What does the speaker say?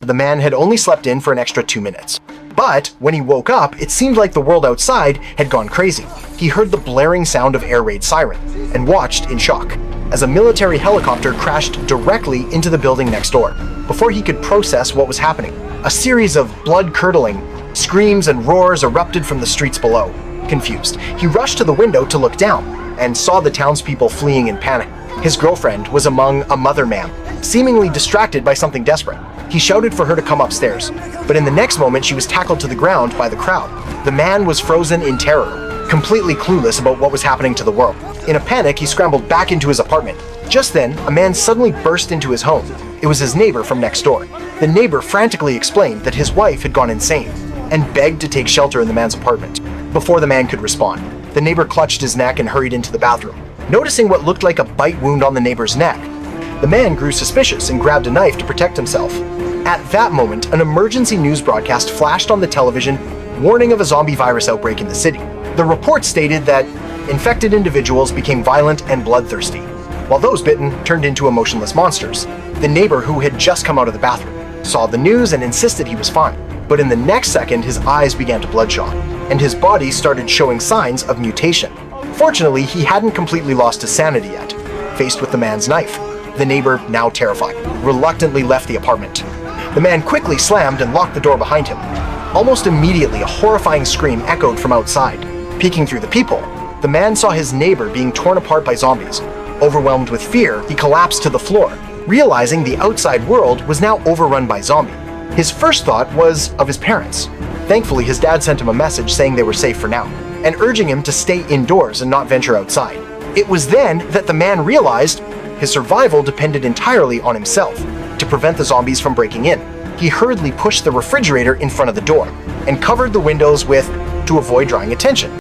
The man had only slept in for an extra 2 minutes. But when he woke up, it seemed like the world outside had gone crazy. He heard the blaring sound of air raid siren and watched in shock as a military helicopter crashed directly into the building next door. Before he could process what was happening, a series of blood-curdling screams and roars erupted from the streets below. Confused, he rushed to the window to look down and saw the townspeople fleeing in panic. His girlfriend was among a mother man, seemingly distracted by something desperate. He shouted for her to come upstairs, but in the next moment she was tackled to the ground by the crowd. The man was frozen in terror, completely clueless about what was happening to the world. In a panic, he scrambled back into his apartment. Just then, a man suddenly burst into his home. It was his neighbor from next door. The neighbor frantically explained that his wife had gone insane and begged to take shelter in the man's apartment. Before the man could respond, the neighbor clutched his neck and hurried into the bathroom. Noticing what looked like a bite wound on the neighbor's neck, the man grew suspicious and grabbed a knife to protect himself. At that moment, an emergency news broadcast flashed on the television, warning of a zombie virus outbreak in the city. The report stated that infected individuals became violent and bloodthirsty, while those bitten turned into emotionless monsters. The neighbor, who had just come out of the bathroom, saw the news and insisted he was fine. But in the next second, his eyes began to bloodshot, and his body started showing signs of mutation. Fortunately, he hadn't completely lost his sanity yet. Faced with the man's knife, the neighbor, now terrified, reluctantly left the apartment. The man quickly slammed and locked the door behind him. Almost immediately, a horrifying scream echoed from outside. Peeking through the peephole, the man saw his neighbor being torn apart by zombies. Overwhelmed with fear, he collapsed to the floor, realizing the outside world was now overrun by zombies. His first thought was of his parents. Thankfully, his dad sent him a message saying they were safe for now, and urging him to stay indoors and not venture outside. It was then that the man realized his survival depended entirely on himself. To prevent the zombies from breaking in, he hurriedly pushed the refrigerator in front of the door and covered the windows with to avoid drawing attention.